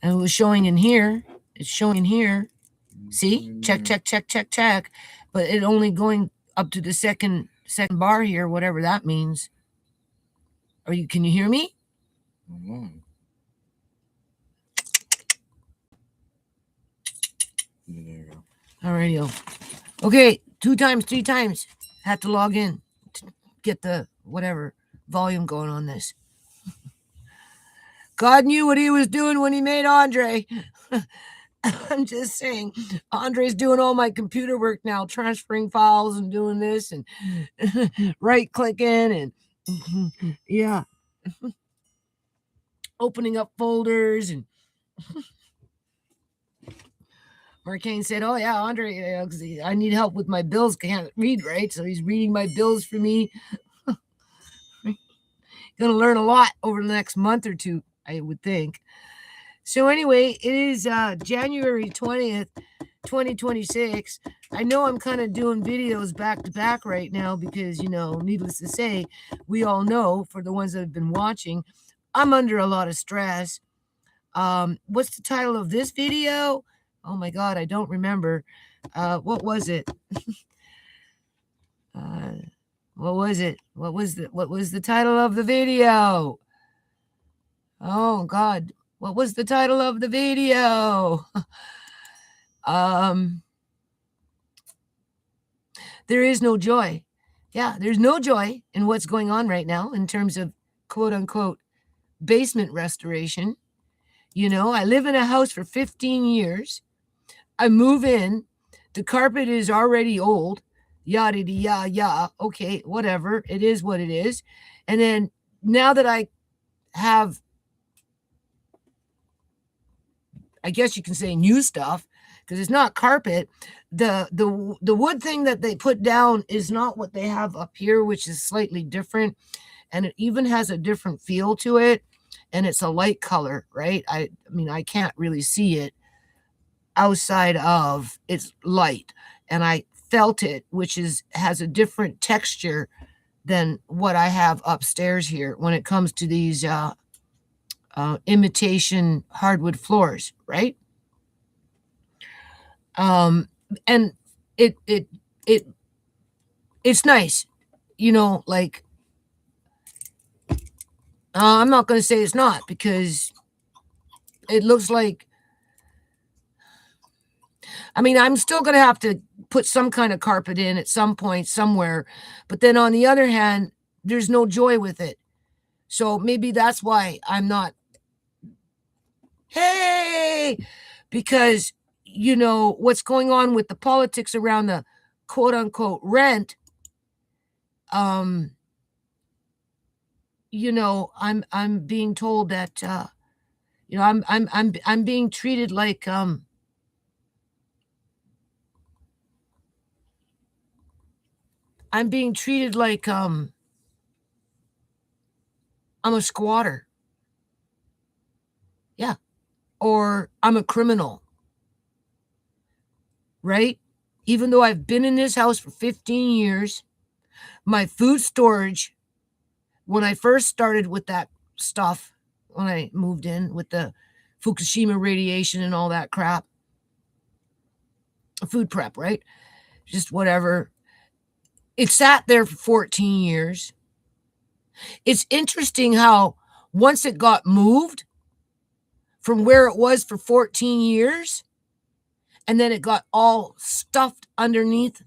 And it was showing in here. It's showing in here. See? Check, check, check, check, check. But it only going up to the second bar here, whatever that means. Can you hear me? There you go. Alrighty. Okay, 2 times, 3 times. Had to log in to get the whatever volume going on this. God knew what he was doing when he made Andre. I'm just saying, Andre's doing all my computer work now, transferring files and doing this and right clicking and yeah, opening up folders. And Marcane said, "Oh yeah, Andre, I need help with my bills. Can't read, right? So he's reading my bills for me. Gonna learn a lot over the next month or two, I would think." So anyway, it is January 20th, 2026. I know I'm kind of doing videos back to back right now because, needless to say, we all know, for the ones that have been watching, I'm under a lot of stress. What's the title of this video? Oh my God, I don't remember. What was it? What was it? What was the title of the video? Oh God. What was the title of the video? There is no joy. Yeah, there's no joy in what's going on right now in terms of quote unquote basement restoration. I live in a house for 15 years. I move in. The carpet is already old. Yada, yada, yada. Okay, whatever. It is what it is. And then now that I have, I guess you can say, new stuff, because it's not carpet. The wood thing that they put down is not what they have up here, which is slightly different, and it even has a different feel to it, and it's a light color, right? I mean, I can't really see it outside of it's light, and I felt it, which has a different texture than what I have upstairs here when it comes to these imitation hardwood floors, right? And it's nice, like, I'm not going to say it's not, because it looks like, I mean, I'm still going to have to put some kind of carpet in at some point somewhere, but then on the other hand, there's no joy with it. So maybe that's why I'm not, hey, because what's going on with the politics around the quote unquote rent. I'm being told that I'm being treated like I'm a squatter. Yeah. Or I'm a criminal. Right? Even though I've been in this house for 15 years, my food storage, when I first started with that stuff, when I moved in with the Fukushima radiation and all that crap, food prep, right? Just whatever. It sat there for 14 years. It's interesting how once it got moved from where it was for 14 years, and then it got all stuffed underneath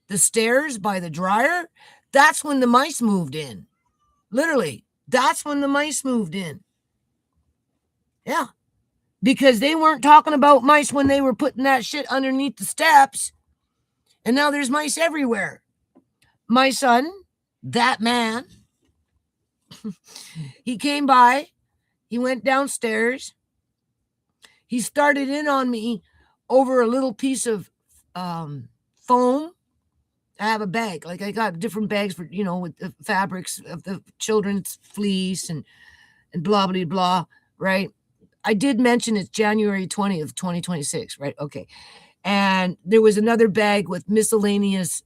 the stairs by the dryer, that's when the mice moved in. Literally, that's when the mice moved in. Yeah. Because they weren't talking about mice when they were putting that shit underneath the steps. And now there's mice everywhere. My son, that man, he came by, he went downstairs, he started in on me over a little piece of foam. I have a bag, like I got different bags for, with the fabrics of the children's fleece and blah, blah, blah, right? I did mention it's January 20th, 2026, right? Okay. And there was another bag with miscellaneous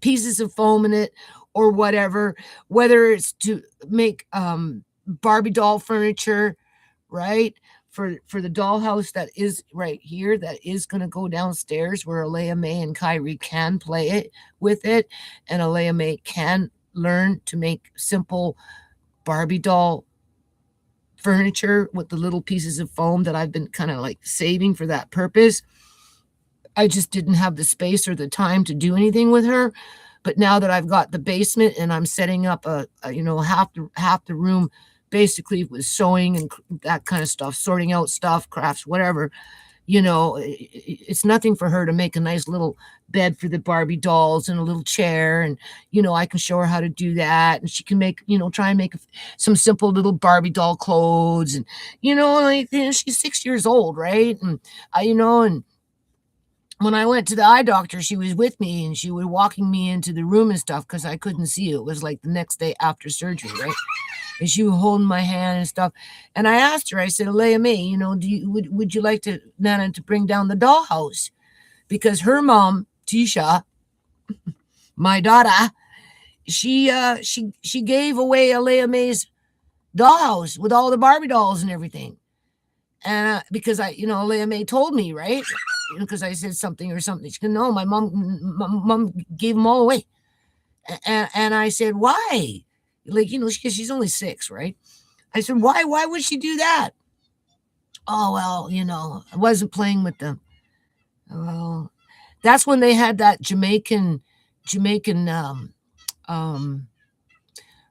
pieces of foam in it or whatever, whether it's to make Barbie doll furniture, right? For the dollhouse that is right here, that is going to go downstairs where Alea May and Kyrie can play it with it, and Alea May can learn to make simple Barbie doll furniture with the little pieces of foam that I've been kind of like saving for that purpose. I just didn't have the space or the time to do anything with her. But now that I've got the basement and I'm setting up half the room basically with sewing and that kind of stuff, sorting out stuff, crafts, whatever, it's nothing for her to make a nice little bed for the Barbie dolls and a little chair. And, I can show her how to do that. And she can make, try and make some simple little Barbie doll clothes. And, she's 6 years old, right? And and when I went to the eye doctor, she was with me and she was walking me into the room and stuff because I couldn't see it. It was like the next day after surgery, right? And she was holding my hand and stuff. And I asked her, I said, Alea May, would you like Nana to bring down the dollhouse? Because her mom, Tisha, my daughter, she gave away Alea May's dollhouse with all the Barbie dolls and everything. And because Alea May told me, right? Because I said something or something. She said, no, my mom gave them all away. And I said, why? Like, she's only 6, right? I said, why would she do that? Oh, well, I wasn't playing with them. Well, that's when they had that Jamaican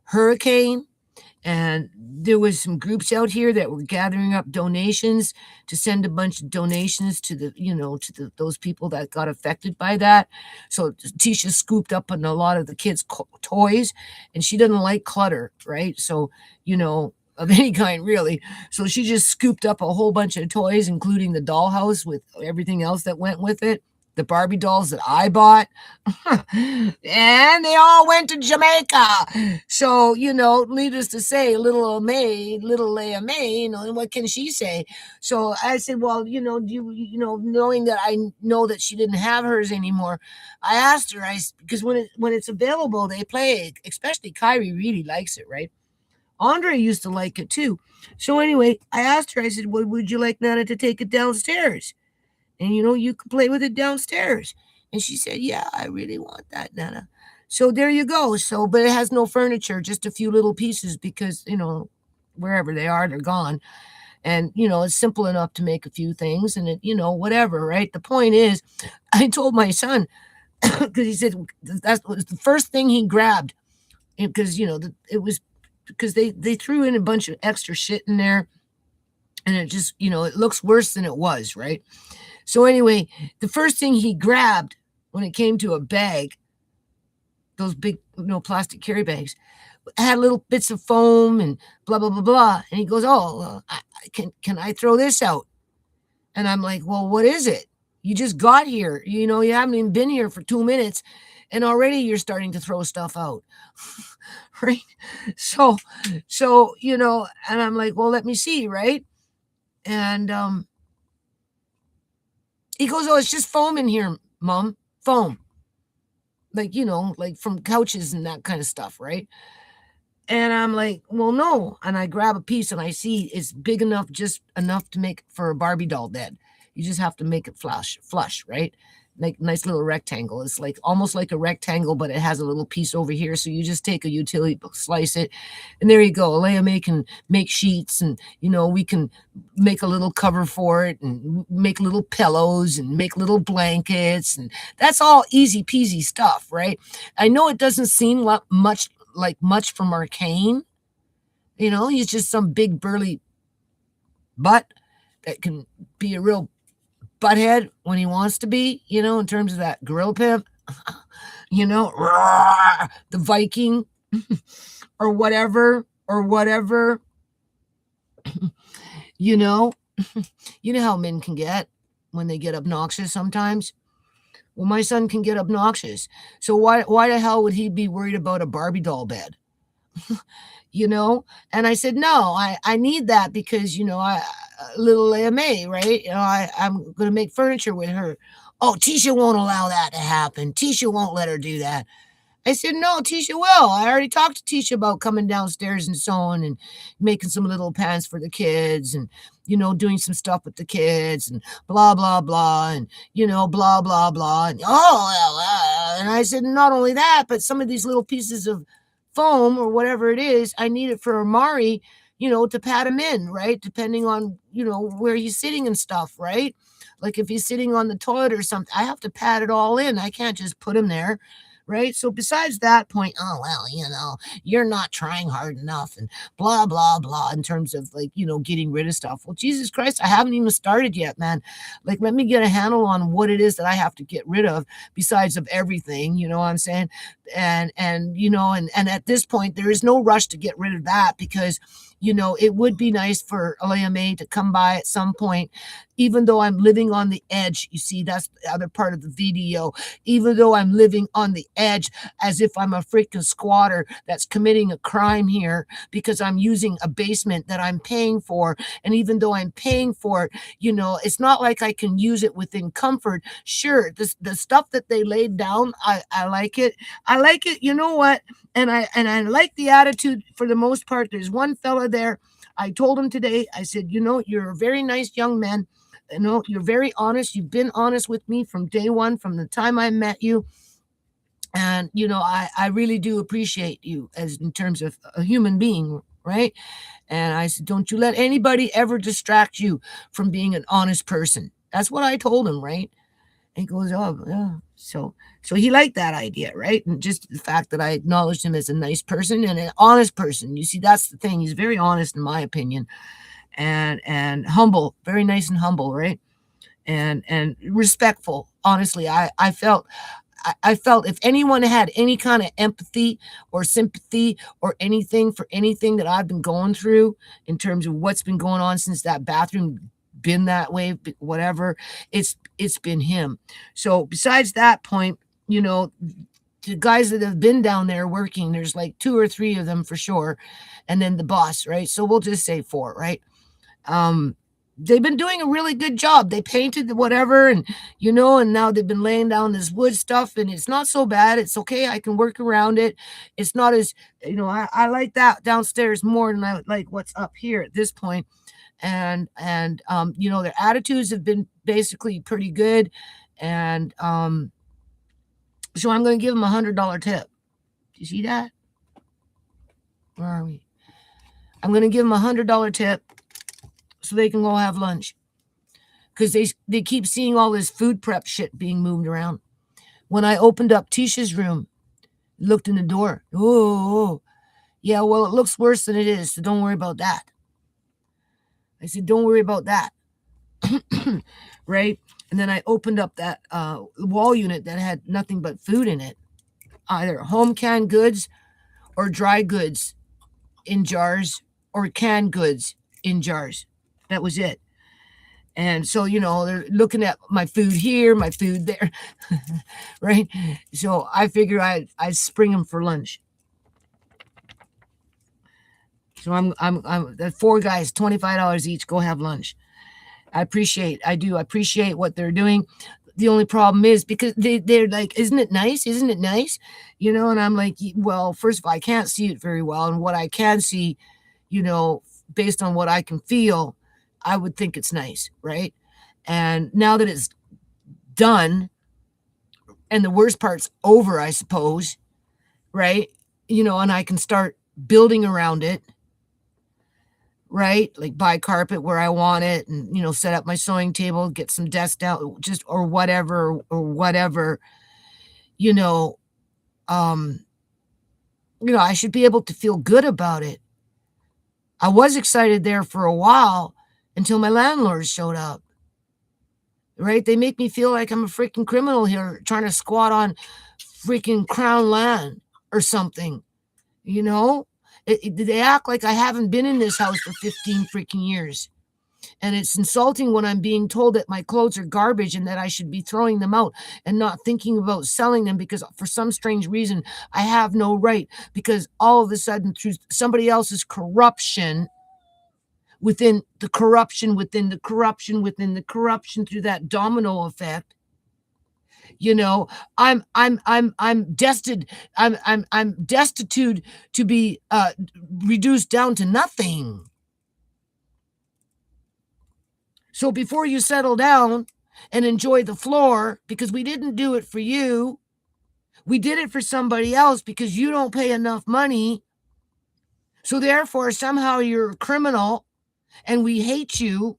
hurricane. And there was some groups out here that were gathering up donations to send a bunch of donations to those people that got affected by that. So Tisha scooped up on a lot of the kids' toys, and she doesn't like clutter, right? So, of any kind, really. So she just scooped up a whole bunch of toys, including the dollhouse with everything else that went with it. The Barbie dolls that I bought, and they all went to Jamaica. So, needless to say, little Leia May, what can she say? So I said, well, knowing that I know that she didn't have hers anymore, I asked her, because when it's available, they play it, especially Kyrie really likes it, right? Andre used to like it too. So anyway, I asked her, I said, well, would you like Nana to take it downstairs? And, you can play with it downstairs. And she said, yeah, I really want that, Nana. So there you go. So, but it has no furniture, just a few little pieces because, wherever they are, they're gone. And, it's simple enough to make a few things and whatever, right? The point is, I told my son, because he said that was the first thing he grabbed because, it was because they threw in a bunch of extra shit in there and it just, it looks worse than it was, right? So anyway, the first thing he grabbed when it came to a bag, those big, plastic carry bags, had little bits of foam and blah, blah, blah, blah. And he goes, oh, can I throw this out? And I'm like, well, what is it? You just got here. You haven't even been here for 2 minutes. And already you're starting to throw stuff out. Right? So, and I'm like, well, let me see, right? And he goes, oh, it's just foam in here, Mom. Foam. Like, like from couches and that kind of stuff, right? And I'm like, well, no. And I grab a piece and I see it's big enough, just enough to make for a Barbie doll bed. You just have to make it flush, right? Like nice little rectangle. It's like almost like a rectangle, but it has a little piece over here. So you just take a utility book, slice it, and there you go. Alea May can make sheets, and we can make a little cover for it, and make little pillows, and make little blankets, and that's all easy peasy stuff, right? I know it doesn't seem much from Arcane. He's just some big burly butt that can be a real butthead when he wants to be, in terms of that grill pimp, the Viking or whatever, you know how men can get when they get obnoxious sometimes. Well, my son can get obnoxious. So why the hell would he be worried about a Barbie doll bed? And I said, no, I need that because, little Leia May, right? I'm going to make furniture with her. Oh, Tisha won't allow that to happen. Tisha won't let her do that. I said, "No, Tisha will. I already talked to Tisha about coming downstairs and sewing and making some little pants for the kids and, doing some stuff with the kids and blah, blah, blah, and, blah, blah, blah. And, and I said, not only that, but some of these little pieces of foam or whatever it is, I need it for Amari, to pat him in, right? Depending on, where he's sitting and stuff, right? Like if he's sitting on the toilet or something, I have to pat it all in. I can't just put him there, right? So besides that point, oh well, you're not trying hard enough and blah blah blah in terms of like, getting rid of stuff. Well, Jesus Christ, I haven't even started yet, man. Like let me get a handle on what it is that I have to get rid of besides of everything, you know what I'm saying? And at this point there is no rush to get rid of that because it would be nice for Alea May to come by at some point, even though I'm living on the edge. You see, that's the other part of the video. Even though I'm living on the edge as if I'm a freaking squatter that's committing a crime here because I'm using a basement that I'm paying for. And even though I'm paying for it, it's not like I can use it within comfort. Sure, the stuff that they laid down, I like it. I like it. You know what? And I like the attitude for the most part. There's one fella there. I told him today, I said, you're a very nice young man. You're very honest. You've been honest with me from day one, from the time I met you. And, I really do appreciate you as in terms of a human being, right? And I said, don't you let anybody ever distract you from being an honest person. That's what I told him, right? And he goes, oh, yeah. So he liked that idea, right? And just the fact that I acknowledged him as a nice person and an honest person. You see, that's the thing. He's very honest, in my opinion, and humble, very nice and humble, right? And respectful. Honestly, I felt if anyone had any kind of empathy or sympathy or anything for anything that I've been going through in terms of what's been going on since that bathroom been that way, whatever, it's been him. So besides that point, the guys that have been down there working, there's like 2 or 3 of them for sure, and then the boss, right? So we'll just say 4, right? They've been doing a really good job. They painted whatever, and and now they've been laying down this wood stuff, and it's not so bad. It's okay. I can work around it. It's not as I like that downstairs more than I like what's up here at this point. And their attitudes have been basically pretty good, and so I'm going to give them $100 tip. Do you see that? Where are we? I'm going to give them $100 tip so they can go have lunch, because they keep seeing all this food prep shit being moved around. When I opened up Tisha's room, looked in the door. Oh, yeah, well, it looks worse than it is, so don't worry about that. I said, don't worry about that. Right? And then I opened up that wall unit that had nothing but food in it, either home canned goods or dry goods in jars or canned goods in jars. That was it. And so, they're looking at my food here, my food there, right? So I figure I'd spring them for lunch. So I'm the 4 guys, $25 each, go have lunch. I do appreciate what they're doing. The only problem is because they're like, isn't it nice? Isn't it nice? And I'm like, well, first of all, I can't see it very well. And what I can see, based on what I can feel, I would think it's nice, right? And now that it's done and the worst part's over, I suppose, right? And I can start building around it, right? Like buy carpet where I want it and, set up my sewing table, get some desks down, just, or whatever, I should be able to feel good about it. I was excited there for a while until my landlords showed up, right? They make me feel like I'm a freaking criminal here trying to squat on freaking crown land or something, They act like I haven't been in this house for 15 freaking years. And it's insulting when I'm being told that my clothes are garbage and that I should be throwing them out and not thinking about selling them because for some strange reason, I have no right, because all of a sudden through somebody else's corruption within the corruption, within the corruption, within the corruption, through that domino effect, You know, I'm destined. I'm destitute to be reduced down to nothing. So before you settle down and enjoy the floor, because we didn't do it for you, we did it for somebody else because you don't pay enough money. So therefore, somehow you're a criminal and we hate you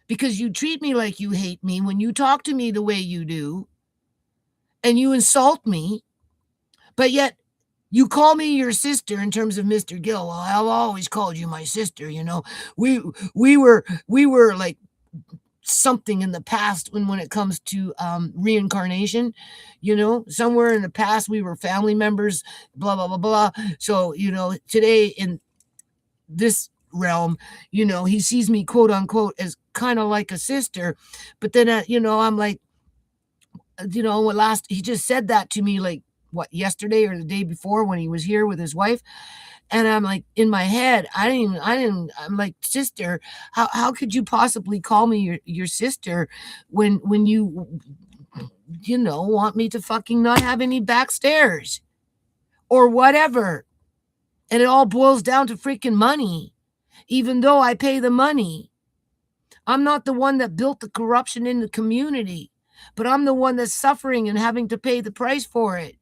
because you treat me like you hate me when you talk to me the way you do and you insult me, but yet you call me your sister in terms of Mr. Gill. Well, I've always called you my sister, you know. We we were like something in the past when it comes to reincarnation, you know, somewhere in the past we were family members, blah blah blah blah. So, you know, today in this realm, you know, he sees me quote unquote as kind of like a sister, but then you know, I'm like, you know, last he just said that to me like what, yesterday or the day before when he was here with his wife. And I'm like, in my head, I'm like, sister, how could you possibly call me your sister when you know, want me to fucking not have any back stairs or whatever. And it all boils down to freaking money, even though I pay the money. I'm not the one that built the corruption in the community, but I'm the one that's suffering and having to pay the price for it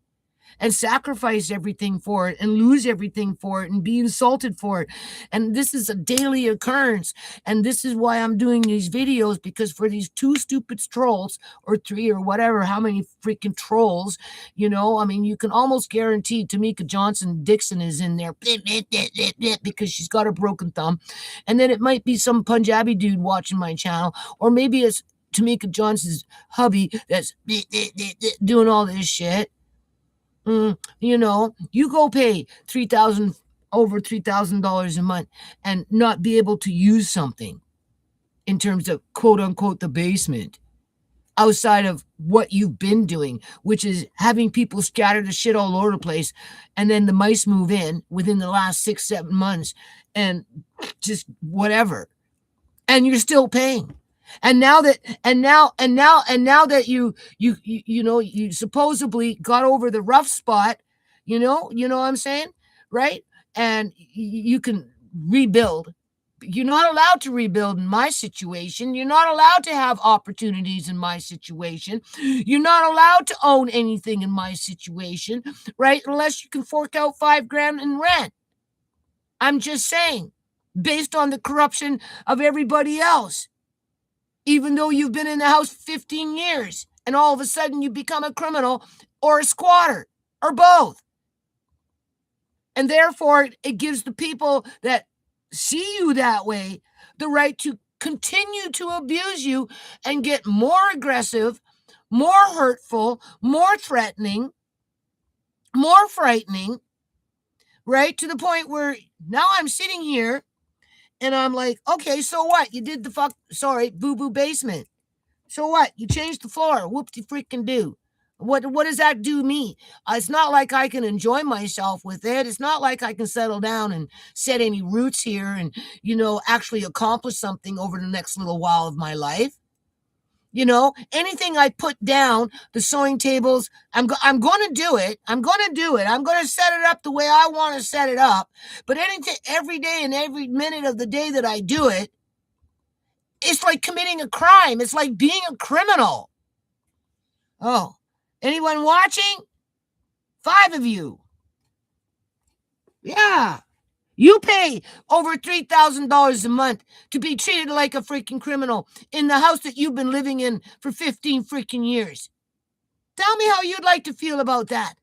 and sacrifice everything for it and lose everything for it and be insulted for it. And this is a daily occurrence. And this is why I'm doing these videos, because for these two stupid trolls or three or whatever, how many freaking trolls, you know, I mean, you can almost guarantee Tamika Johnson Dixon is in there because she's got a broken thumb. And then it might be some Punjabi dude watching my channel, or maybe it's Tamika Johnson's hubby that's doing all this shit. You know, you go pay over $3,000 a month and not be able to use something in terms of quote unquote the basement outside of what you've been doing, which is having people scatter the shit all over the place. And then the mice move in within the last 6-7 months and just whatever. And you're still paying. And now that you know, you supposedly got over the rough spot, you know what I'm saying, right? And you can rebuild. You're not allowed to rebuild in my situation. You're not allowed to have opportunities in my situation. You're not allowed to own anything in my situation, right? Unless you can fork out $5,000 in rent. I'm just saying, based on the corruption of everybody else. Even though you've been in the house 15 years and all of a sudden you become a criminal or a squatter or both. And therefore, it gives the people that see you that way the right to continue to abuse you and get more aggressive, more hurtful, more threatening, more frightening, right? To the point where now I'm sitting here and I'm like, okay, so what? You did the boo-boo basement. So what? You changed the floor. Whoop-de-freaking-do. What does that do me? It's not like I can enjoy myself with it. It's not like I can settle down and set any roots here and, you know, actually accomplish something over the next little while of my life. You know, anything I put down, the sewing tables, I'm going to do it. I'm going to do it. I'm going to set it up the way I want to set it up. But anything, every day and every minute of the day that I do it, it's like committing a crime. It's like being a criminal. Oh, anyone watching? 5 of you. Yeah. You pay over $3,000 a month to be treated like a freaking criminal in the house that you've been living in for 15 freaking years. Tell me how you'd like to feel about that.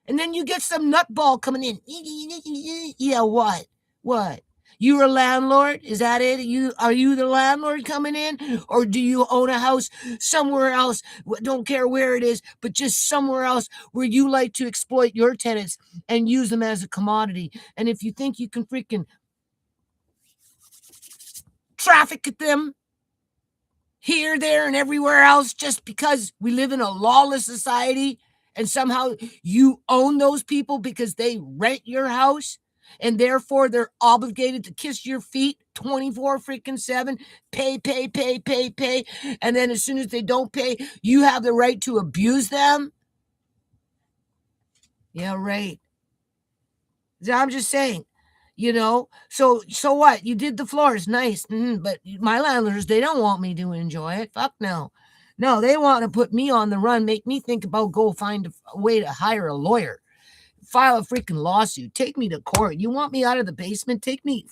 And then you get some nutball coming in. Yeah, what? What? You're a landlord? Is that it? Are you the landlord coming in? Or do you own a house somewhere else? Don't care where it is, but just somewhere else where you like to exploit your tenants and use them as a commodity. And if you think you can freaking traffic at them here, there, and everywhere else just because we live in a lawless society and somehow you own those people because they rent your house, and therefore they're obligated to kiss your feet 24 freaking 7, pay. And then as soon as they don't pay, you have the right to abuse them? Yeah, right. I'm just saying, so what? You did the floors, nice. But my landlords, they don't want me to enjoy it. Fuck no. No, they want to put me on the run, make me think about go find a way to hire a lawyer. File a freaking lawsuit. Take me to court. You want me out of the basement? Kick me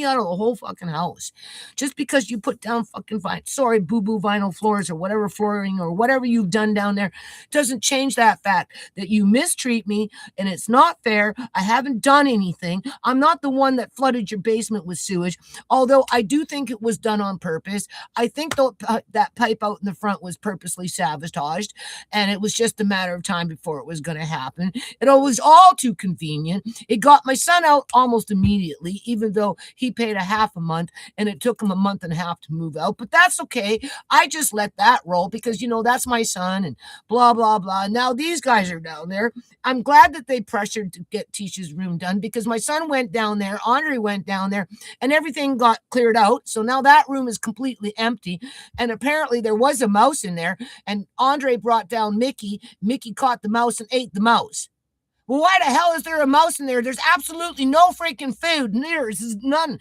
out of the whole fucking house. Just because you put down fucking boo-boo vinyl floors or whatever flooring or whatever you've done down there doesn't change that fact that you mistreat me and it's not fair. I haven't done anything. I'm not the one that flooded your basement with sewage, although I do think it was done on purpose. I think that pipe out in the front was purposely sabotaged, and it was just a matter of time before it was going to happen. It always all too convenient. It got my son out almost immediately, even though he paid a half a month and it took him a month and a half to move out. But that's okay. I just let that roll because, that's my son and blah, blah, blah. Now these guys are down there. I'm glad that they pressured to get Tisha's room done because my son went down there, Andre went down there, and everything got cleared out. So now that room is completely empty. And apparently there was a mouse in there, and Andre brought down Mickey. Mickey caught the mouse and ate the mouse. Well, why the hell is there a mouse in there? There's absolutely no freaking food. There's none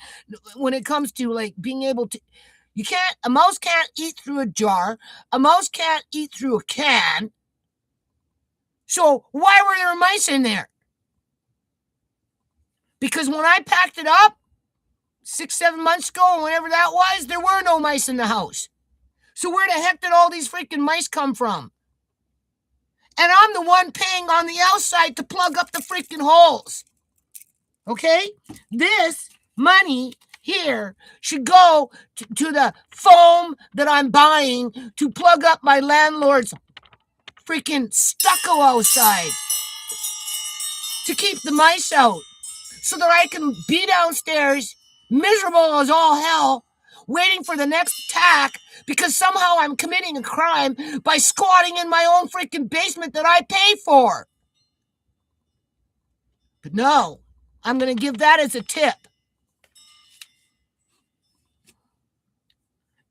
when it comes to like being able to. A mouse can't eat through a jar. A mouse can't eat through a can. So why were there mice in there? Because when I packed it up 6-7 months ago, or whenever that was, there were no mice in the house. So where the heck did all these freaking mice come from? And I'm the one paying on the outside to plug up the freaking holes. Okay? This money here should go to the foam that I'm buying to plug up my landlord's freaking stucco outside to keep the mice out so that I can be downstairs miserable as all hell waiting for the next attack because somehow I'm committing a crime by squatting in my own freaking basement that I pay for. But no, I'm going to give that as a tip.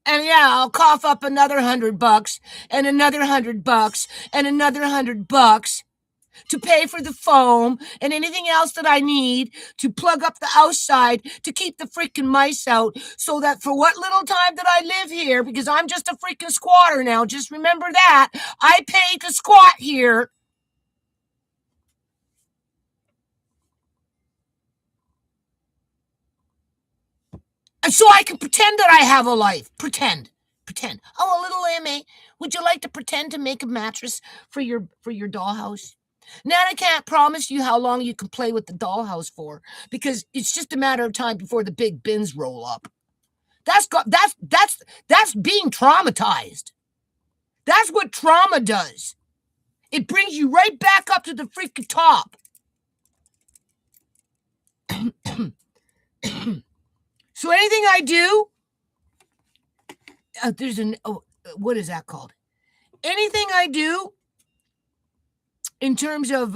And yeah, I'll cough up another $100 and another $100 and another $100 to pay for the foam and anything else that I need to plug up the outside to keep the freaking mice out so that for what little time that I live here, because I'm just a freaking squatter now, just remember that, I pay to squat here. And so I can pretend that I have a life. Pretend. Oh, a little Emmy, would you like to pretend to make a mattress for your dollhouse? Now I can't promise you how long you can play with the dollhouse for because it's just a matter of time before the big bins roll up. That's being traumatized. That's what trauma does. It brings you right back up to the freaking top. So anything I do, what is that called? Anything I do in terms of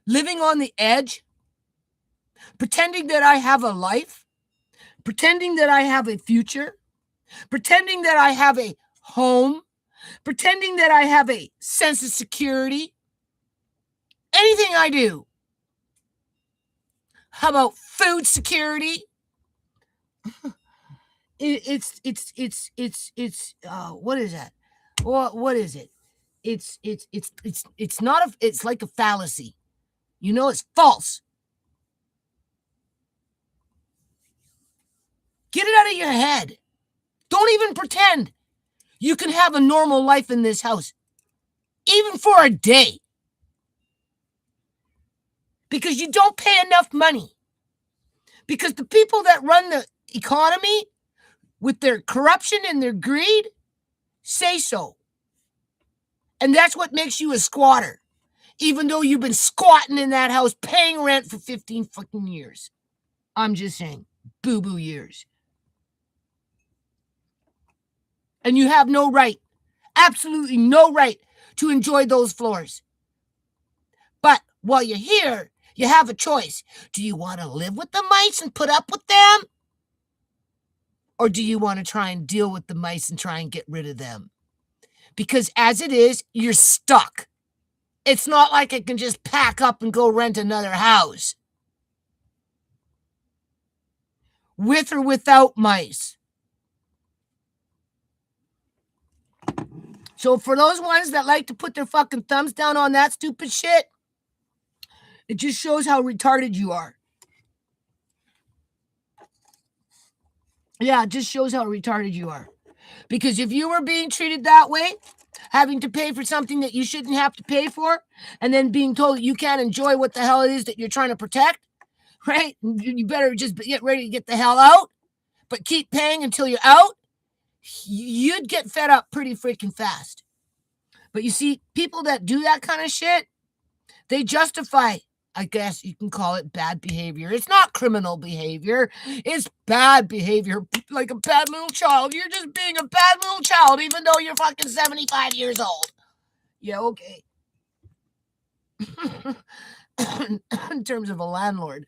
living on the edge, pretending that I have a life, pretending that I have a future, pretending that I have a home, pretending that I have a sense of security, anything I do. How about food security? It's what is that? What is it? It's not it's like a fallacy. It's false. Get it out of your head. Don't even pretend you can have a normal life in this house, even for a day. Because you don't pay enough money. Because the people that run the economy with their corruption and their greed say so. And that's what makes you a squatter. Even though you've been squatting in that house paying rent for 15 fucking years. I'm just saying, boo-boo years. And you have no right, absolutely no right to enjoy those floors. But while you're here, You have a choice. Do you want to live with the mice and put up with them? Or do you want to try and deal with the mice and try and get rid of them? Because as it is, you're stuck. It's not like I can just pack up and go rent another house. With or without mice. So for those ones that like to put their fucking thumbs down on that stupid shit, it just shows how retarded you are. Yeah, it just shows how retarded you are. Because if you were being treated that way, having to pay for something that you shouldn't have to pay for, and then being told that you can't enjoy what the hell it is that you're trying to protect, right? You better just get ready to get the hell out, but keep paying until you're out. You'd get fed up pretty freaking fast. But you see, people that do that kind of shit, they justify, I guess you can call it bad behavior. It's not criminal behavior. It's bad behavior, like a bad little child. You're just being a bad little child, even though you're fucking 75 years old. Yeah, okay. In terms of a landlord,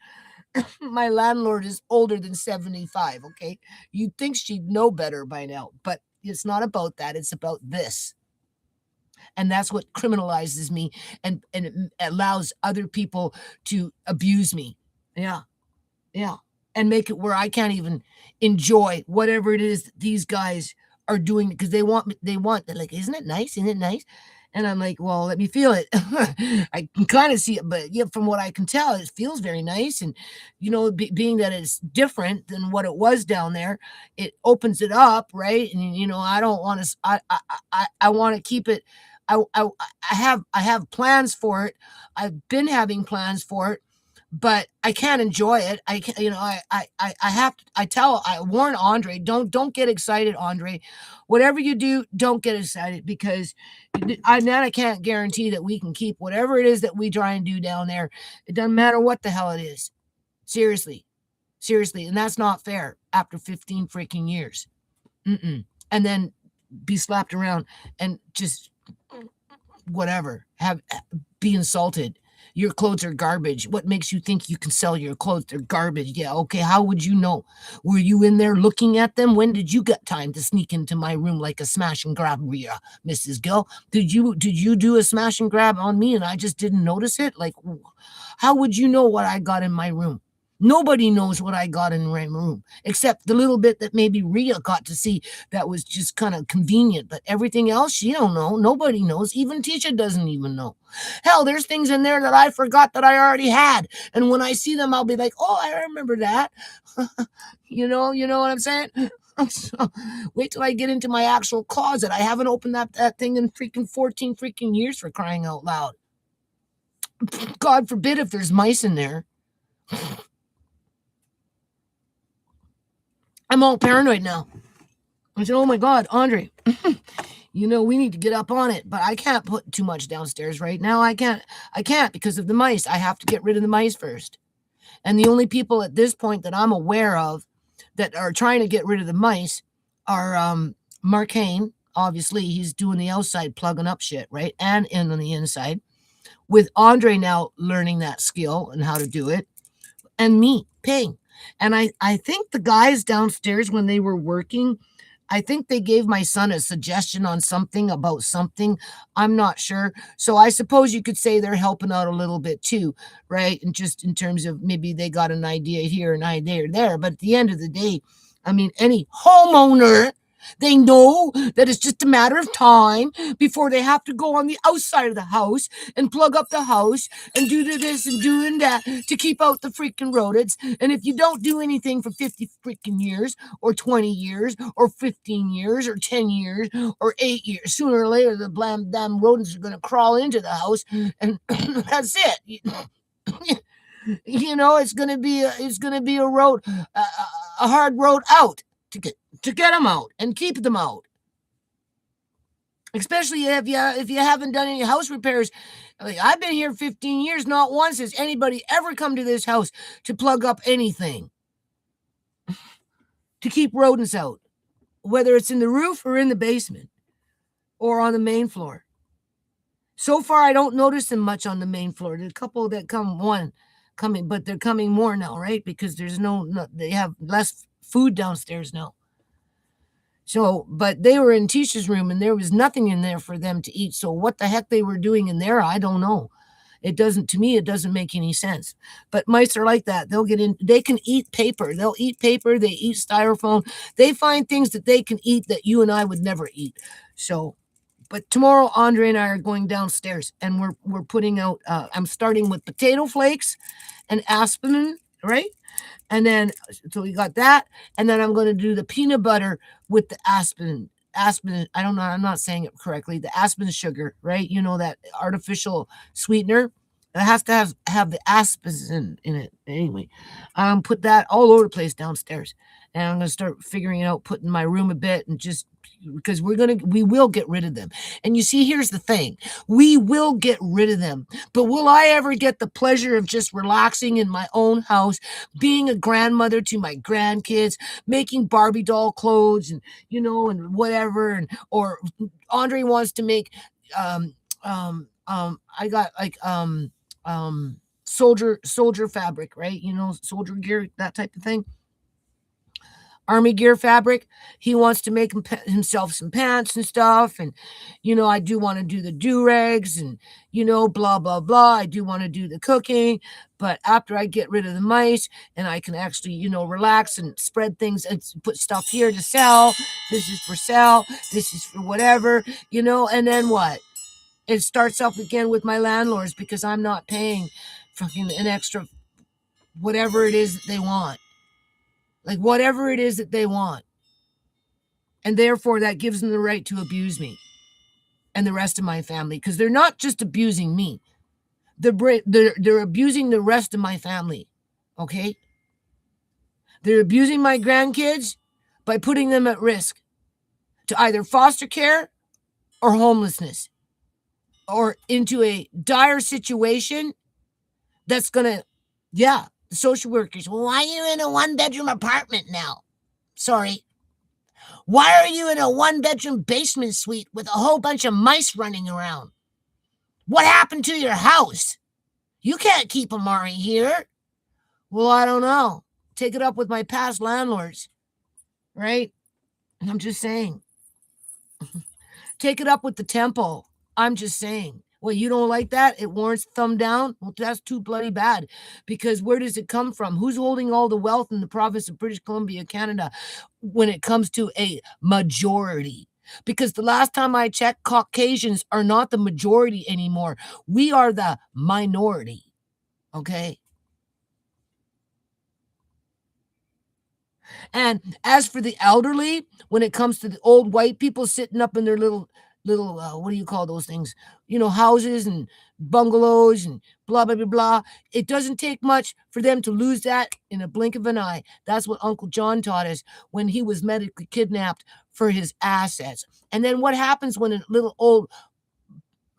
my landlord is older than 75, okay? You'd think she'd know better by now, but it's not about that. It's about this. And that's what criminalizes me and it allows other people to abuse me. Yeah. Yeah. And make it where I can't even enjoy whatever it is that these guys are doing because they're like, isn't it nice? Isn't it nice? And I'm like, well, let me feel it. I can kind of see it, but yeah, from what I can tell, it feels very nice. And, being that it's different than what it was down there, it opens it up, right? And, I don't want to, I want to keep it. I have plans for it. I've been having plans for it, but I can't enjoy it. I can't, I have to, I warn Andre, don't get excited, Andre. Whatever you do, don't get excited because I can't guarantee that we can keep whatever it is that we try and do down there. It doesn't matter what the hell it is. Seriously. And that's not fair after 15 freaking years. And then be slapped around and just whatever, be insulted. Your clothes are garbage. What makes you think you can sell your clothes? They're garbage. Yeah, okay. How would you know? Were you in there looking at them? When did you get time to sneak into my room like a smash and grab, Mrs. Gill? Did you do a smash and grab on me and I just didn't notice it? Like, how would you know what I got in my room? Nobody knows what I got in my room, except the little bit that maybe Rhea got to see that was just kind of convenient. But everything else, she don't know. Nobody knows. Even Tisha doesn't even know. Hell, there's things in there that I forgot that I already had. And when I see them, I'll be like, oh, I remember that. You know what I'm saying? So, wait till I get into my actual closet. I haven't opened that thing in freaking 14 freaking years, for crying out loud. God forbid if there's mice in there. I'm all paranoid now. I said, oh my God, Andre, we need to get up on it, but I can't put too much downstairs right now. I can't because of the mice. I have to get rid of the mice first. And the only people at this point that I'm aware of that are trying to get rid of the mice are Mark Hain. Obviously, he's doing the outside plugging up shit, right? And in on the inside. With Andre now learning that skill and how to do it. And me paying. And I think the guys downstairs, when they were working, I think they gave my son a suggestion on something about something. I'm not sure. So I suppose you could say they're helping out a little bit too, right? And just in terms of maybe they got an idea here, an idea there. But at the end of the day, I mean, any homeowner, they know that it's just a matter of time before they have to go on the outside of the house and plug up the house and do this and doing that to keep out the freaking rodents. And if you don't do anything for 50 freaking years or 20 years or 15 years or 10 years or 8 years, sooner or later, the damn rodents are going to crawl into the house and that's it. It's going to be a road, a hard road out to get them out and keep them out. Especially if you haven't done any house repairs. I've been here 15 years. Not once has anybody ever come to this house to plug up anything to keep rodents out, whether it's in the roof or in the basement or on the main floor. So far, I don't notice them much on the main floor. There's a couple that come, one coming, but they're coming more now, right? Because there's no they have less food downstairs now. So, but they were in Tisha's room and there was nothing in there for them to eat. So, what the heck they were doing in there, I don't know. It doesn't, to me, it doesn't make any sense. But mice are like that. They'll get in, they can eat paper. They'll eat paper. They eat styrofoam. They find things that they can eat that you and I would never eat. So, but tomorrow, Andre and I are going downstairs and we're putting out, I'm starting with potato flakes and aspen, right? And then, so we got that. And then I'm going to do the peanut butter with the aspen. Aspen, I don't know, I'm not saying it correctly. The aspen sugar, right? You know, that artificial sweetener. It has to have the aspen in it. Anyway, put that all over the place downstairs. And I'm going to start figuring out, putting my room a bit and just because we will get rid of them. And you see, here's the thing. We will get rid of them. But will I ever get the pleasure of just relaxing in my own house, being a grandmother to my grandkids, making Barbie doll clothes and, you know, and whatever. And, or Andre wants to make, I got like, soldier fabric, right? You know, soldier gear, that type of thing. Army gear fabric. He wants to make himself some pants and stuff. And, you know, I do want to do the do-rags and, you know, blah, blah, blah. I do want to do the cooking. But after I get rid of the mice and I can actually, you know, relax and spread things and put stuff here to sell. This is for sale. This is for whatever, you know, and then what? It starts up again with my landlords because I'm not paying fucking an extra whatever it is that they want. Like whatever it is that they want. And therefore that gives them the right to abuse me and the rest of my family. Because they're not just abusing me. They're abusing the rest of my family. Okay? They're abusing my grandkids by putting them at risk to either foster care or homelessness or into a dire situation that's gonna, yeah, the social workers. Well, why are you in a 1-bedroom apartment now? Sorry. Why are you in a 1-bedroom basement suite with a whole bunch of mice running around? What happened to your house? You can't keep Amari here. Well, I don't know. Take it up with my past landlords, right? And I'm just saying. Take it up with the temple. I'm just saying. Well, you don't like that? It warrants thumb down? Well, that's too bloody bad. Because where does it come from? Who's holding all the wealth in the province of British Columbia, Canada, when it comes to a majority? Because the last time I checked, Caucasians are not the majority anymore. We are the minority. Okay? And as for the elderly, when it comes to the old white people sitting up in their little what do you call those things? You know, houses and bungalows and blah blah blah blah. It doesn't take much for them to lose that in a blink of an eye. That's what Uncle John taught us when he was medically kidnapped for his assets. And then what happens when a little old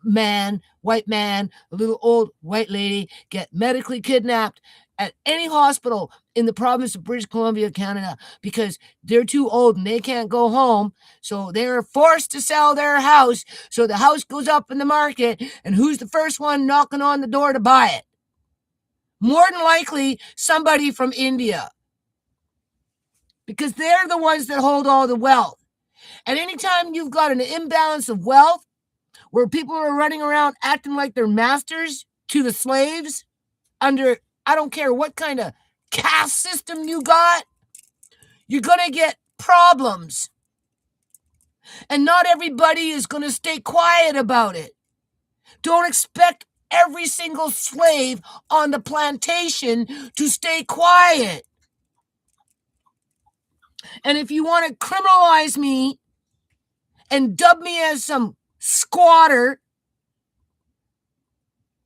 man, white man, a little old white lady get medically kidnapped at any hospital in the province of British Columbia, Canada, because they're too old and they can't go home. So they're forced to sell their house. So the house goes up in the market. And who's the first one knocking on the door to buy it? More than likely, somebody from India. Because they're the ones that hold all the wealth. And anytime you've got an imbalance of wealth, where people are running around acting like they're masters to the slaves under, I don't care what kind of caste system you got, you're going to get problems. And not everybody is going to stay quiet about it. Don't expect every single slave on the plantation to stay quiet. And if you want to criminalize me and dub me as some squatter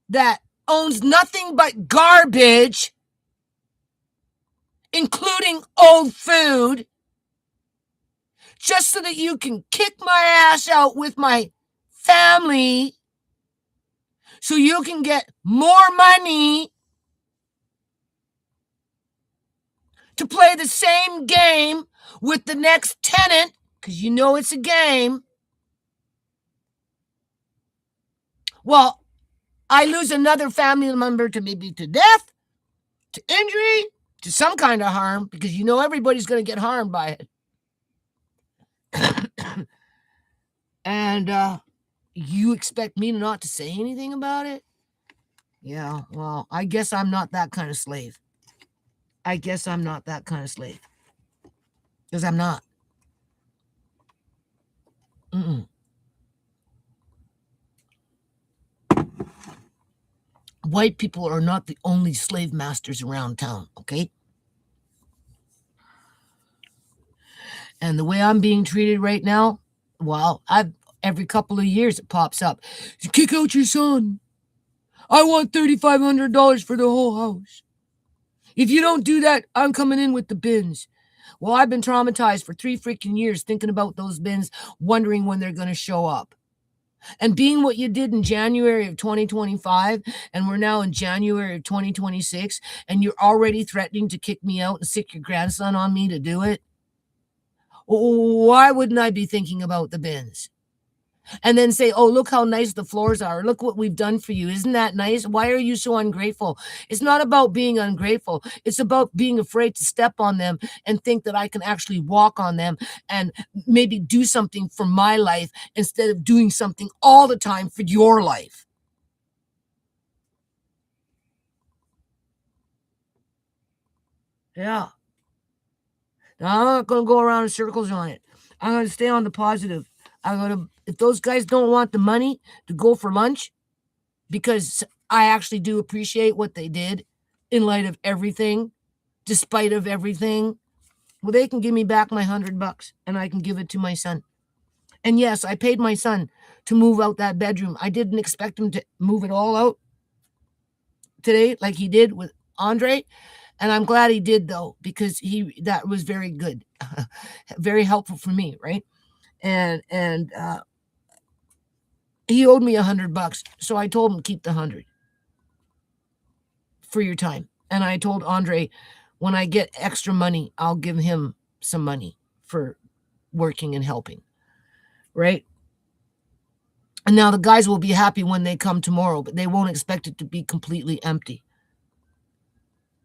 that owns nothing but garbage, including old food, just so that you can kick my ass out with my family so you can get more money to play the same game with the next tenant, because you know it's a game. Well, I lose another family member to maybe to death, to injury, to some kind of harm, because you know everybody's going to get harmed by it. And you expect me not to say anything about it? Yeah, well, I guess I'm not that kind of slave. I guess I'm not that kind of slave. Because I'm not. Mm-mm. White people are not the only slave masters around town, okay? And the way I'm being treated right now, well, every couple of years it pops up. Kick out your son. I want $3,500 for the whole house. If you don't do that, I'm coming in with the bins. Well, I've been traumatized for 3 freaking years thinking about those bins, wondering when they're going to show up. And being what you did in January of 2025, and we're now in January of 2026, and you're already threatening to kick me out and sick your grandson on me to do it, why wouldn't I be thinking about the bins? And then say, oh, look how nice the floors are. Look what we've done for you. Isn't that nice? Why are you so ungrateful? It's not about being ungrateful. It's about being afraid to step on them and think that I can actually walk on them and maybe do something for my life instead of doing something all the time for your life. Yeah. Now, I'm not going to go around in circles on it. I'm going to stay on the positive. If those guys don't want the money to go for lunch, because I actually do appreciate what they did in light of everything, despite of everything, well, they can give me back my $100 and I can give it to my son. And yes, I paid my son to move out that bedroom. I didn't expect him to move it all out today like he did with Andre. And I'm glad he did, though, because that was very good, very helpful for me, right? And he owed me $100, so I told him keep the 100 for your time. And I told Andre, when I get extra money, I'll give him some money for working and helping, right? And now the guys will be happy when they come tomorrow, but they won't expect it to be completely empty.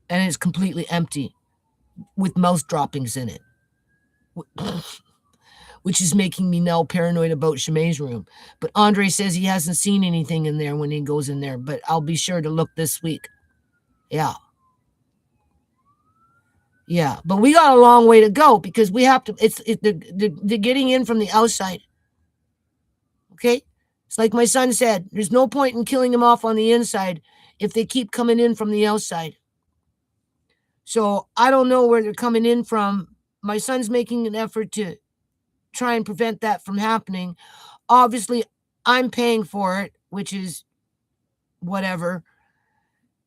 And it's completely empty with mouse droppings in it, which is making me now paranoid about Shemai's room. But Andre says he hasn't seen anything in there when he goes in there, but I'll be sure to look this week. Yeah. Yeah, but we got a long way to go because we have to, they're getting in from the outside. Okay? It's like my son said, there's no point in killing them off on the inside if they keep coming in from the outside. So I don't know where they're coming in from. My son's making an effort to try and prevent that from happening. Obviously, I'm paying for it, which is whatever.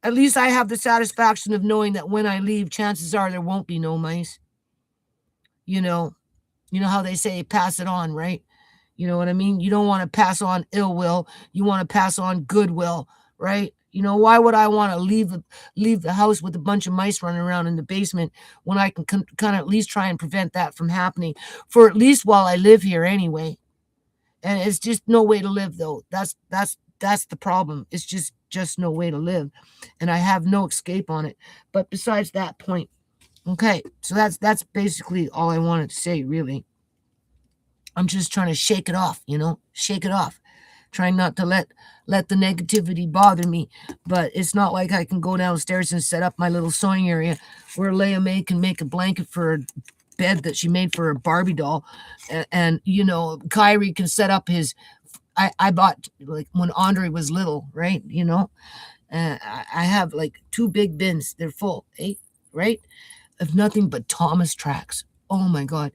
At least I have the satisfaction of knowing that when I leave, chances are there won't be no mice. You know how they say pass it on, right? You know what I mean? You don't want to pass on ill will. You want to pass on goodwill, right? Why would I want to leave the house with a bunch of mice running around in the basement when I can kind of at least try and prevent that from happening for at least while I live here anyway? And it's just no way to live, though. That's the problem. It's just no way to live, and I have no escape on it. But besides that point, okay, so that's basically all I wanted to say, really. I'm just trying to shake it off, shake it off. Trying not to let the negativity bother me. But it's not like I can go downstairs and set up my little sewing area where Leia May can make a blanket for a bed that she made for a Barbie doll. And Kyrie can set up his, I bought, like, when Andre was little, right? I have like 2 big bins. They're full, right? Of nothing but Thomas tracks. Oh my God.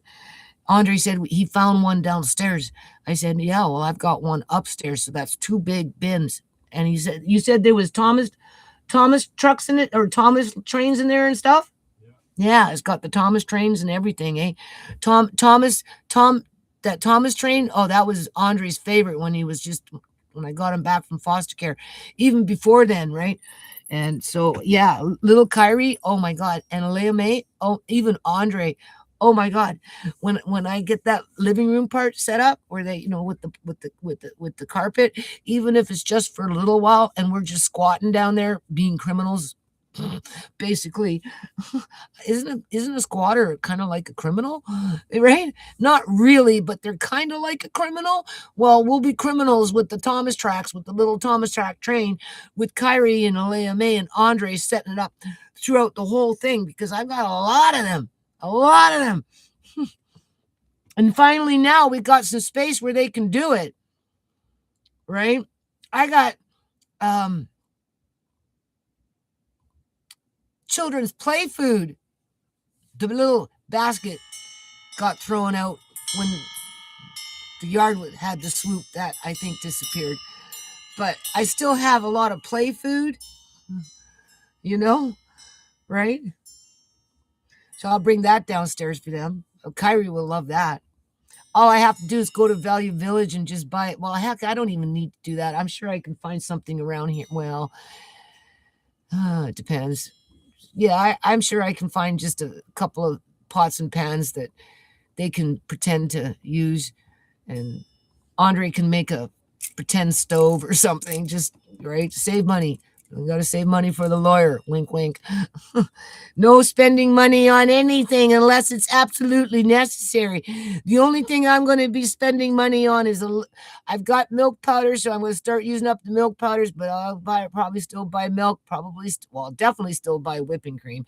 Andre said he found one downstairs. I said, yeah, well, I've got one upstairs. So that's 2 big bins. And he said, you said there was Thomas trucks in it, or Thomas trains in there and stuff? Yeah, it's got the Thomas trains and everything, eh? That Thomas train, oh, that was Andre's favorite when I got him back from foster care, even before then, right? And so, yeah, little Kyrie, oh my God. And Leia May, oh, even Andre, oh my God, when I get that living room part set up where they, with the carpet, even if it's just for a little while and we're just squatting down there being criminals Basically, isn't a squatter kind of like a criminal, right? Not really, but they're kind of like a criminal. Well, we'll be criminals with the Thomas tracks, with the little Thomas track train, with Kyrie and Alea May and Andre setting it up throughout the whole thing, because I've got a lot of them. And finally, now we got some space where they can do it, right? I got children's play food. The little basket got thrown out when the yard had the swoop. That, I think, disappeared. But I still have a lot of play food, right? So I'll bring that downstairs for them. Kyrie will love that. All I have to do is go to Value Village and just buy it. Well, heck, I don't even need to do that. I'm sure I can find something around here. Well, it depends. Yeah, I'm sure I can find just a couple of pots and pans that they can pretend to use, and Andre can make a pretend stove or something, just right, save money. We got to save money for the lawyer. Wink, wink. No spending money on anything unless it's absolutely necessary. The only thing I'm going to be spending money on is I've got milk powder, so I'm going to start using up the milk powders, but I'll probably still buy milk, definitely still buy whipping cream.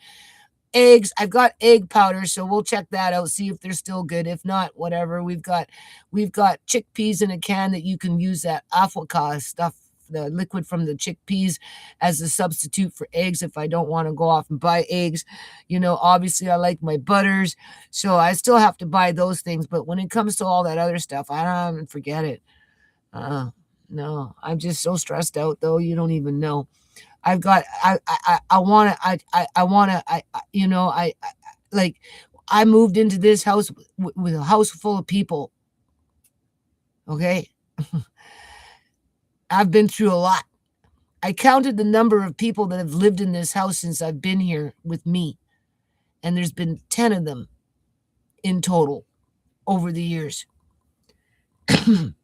Eggs, I've got egg powder, so we'll check that out, see if they're still good. If not, whatever. We've got chickpeas in a can that you can use, that avocat stuff, the liquid from the chickpeas, as a substitute for eggs if I don't want to go off and buy eggs. Obviously I like my butters, so I still have to buy those things. But when it comes to all that other stuff, I don't forget it. No, I'm just so stressed out, though. You don't even know. I've got, I want to, like, I moved into this house with a house full of people. Okay. I've been through a lot. I counted the number of people that have lived in this house since I've been here with me, and there's been 10 of them in total over the years. And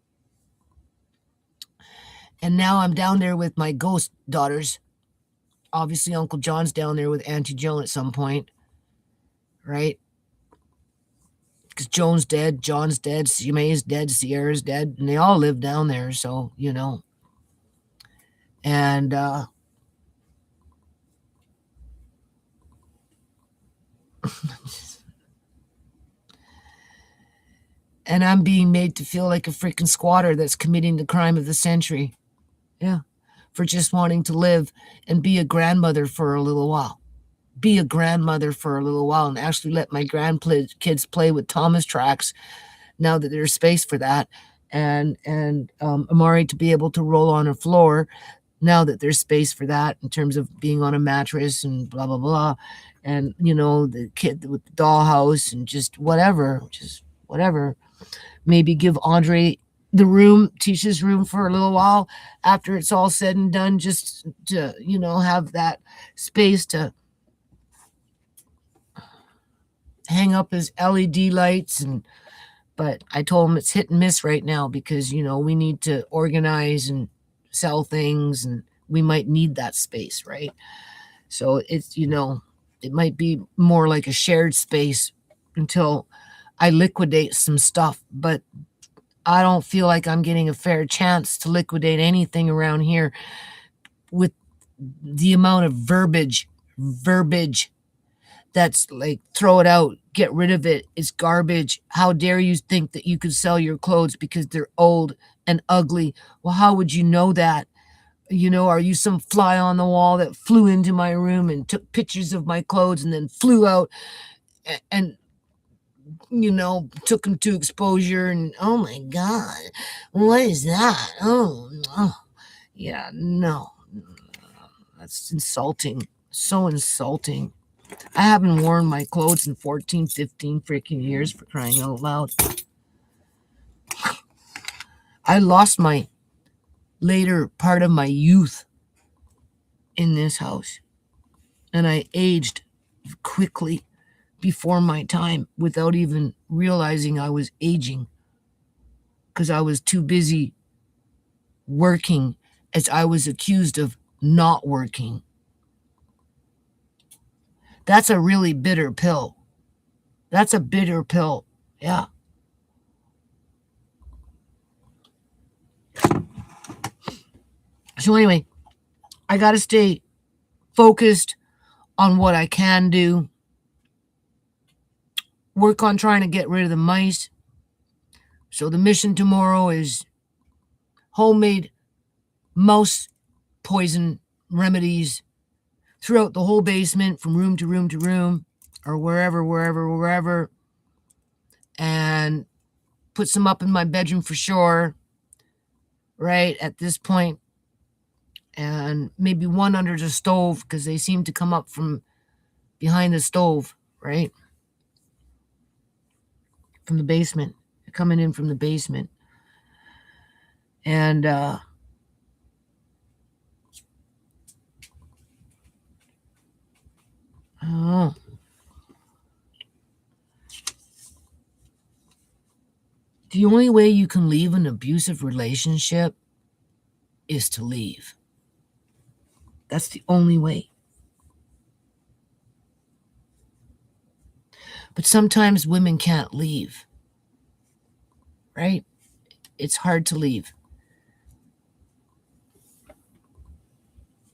now I'm down there with my ghost daughters. Obviously, Uncle John's down there with Auntie Joan at some point, right? Because Joan's dead, John's dead, May's dead, Sierra's dead, and they all live down there, so, And and I'm being made to feel like a freaking squatter that's committing the crime of the century. Yeah. For just wanting to live and be a grandmother for a little while. Be a grandmother for a little while and actually let my grandkids play with Thomas tracks now that there's space for that. And Amari to be able to roll on a floor now that there's space for that, in terms of being on a mattress and blah, blah, blah. And, the kid with the dollhouse and just whatever. Maybe give Andre the room, Tisha's room, for a little while after it's all said and done, just to, have that space to hang up his LED lights. But I told him it's hit and miss right now because, we need to organize and sell things, and we might need that space, right? So it's, it might be more like a shared space until I liquidate some stuff, but I don't feel like I'm getting a fair chance to liquidate anything around here with the amount of verbiage that's like, throw it out, get rid of it, it's garbage. How dare you think that you could sell your clothes because they're old and ugly? Well, how would you know that? Are you some fly on the wall that flew into my room and took pictures of my clothes and then flew out and took them to exposure, and oh my God, what is that? Oh, yeah, no, that's insulting. So insulting. I haven't worn my clothes in 14, 15 freaking years, for crying out loud. I lost my later part of my youth in this house, and I aged quickly before my time without even realizing I was aging, because I was too busy working, as I was accused of not working. That's a really bitter pill. That's a bitter pill. Yeah. So anyway, I got to stay focused on what I can do. Work on trying to get rid of the mice. So the mission tomorrow is homemade mouse poison remedies throughout the whole basement, from room to room to room, or wherever, and put some up in my bedroom for sure, right at this point, and maybe one under the stove because they seem to come up from behind the stove, right? From the basement. They're coming in from the basement. And oh, the only way you can leave an abusive relationship is to leave. That's the only way. But sometimes women can't leave, right? It's hard to leave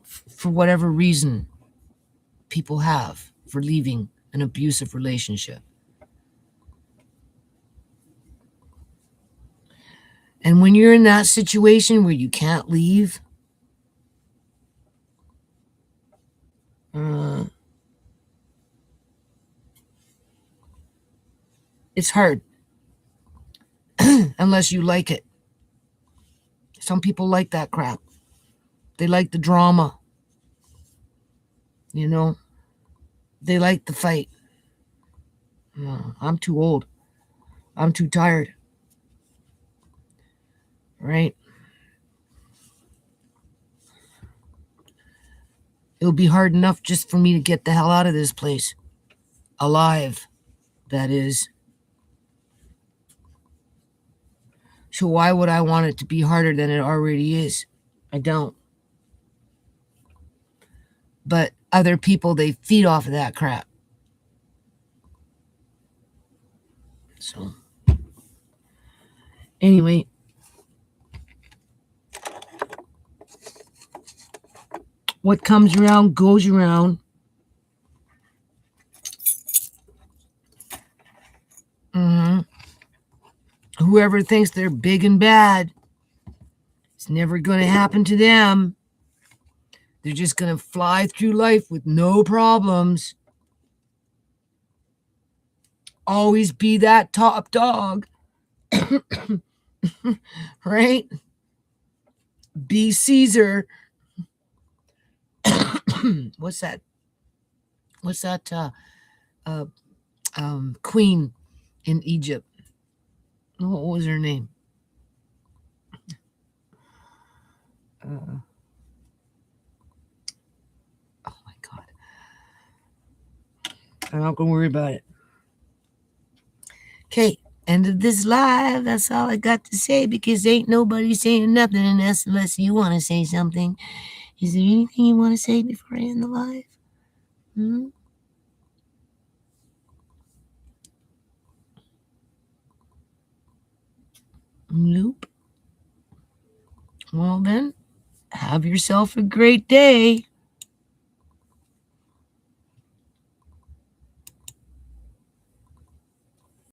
for whatever reason people have for leaving an abusive relationship. And when you're in that situation where you can't leave, it's hard unless you like it. Some people like that crap. They like the drama. You know, they like the fight. I'm too old. I'm too tired. Right? It'll be hard enough just for me to get the hell out of this place. Alive, that is. So why would I want it to be harder than it already is? I don't. But other people, they feed off of that crap. So, anyway, what comes around goes around. Whoever thinks they're big and bad, it's never going to happen to them. They're just going to fly through life with no problems. Always be that top dog. Right? Be Caesar. What's that? What's that queen in Egypt? What was her name? Oh my God. I'm not going to worry about it. Okay, end of this live. That's all I got to say because ain't nobody saying nothing unless you want to say something. Is there anything you want to say before I end the live? Nope. Well then, have yourself a great day.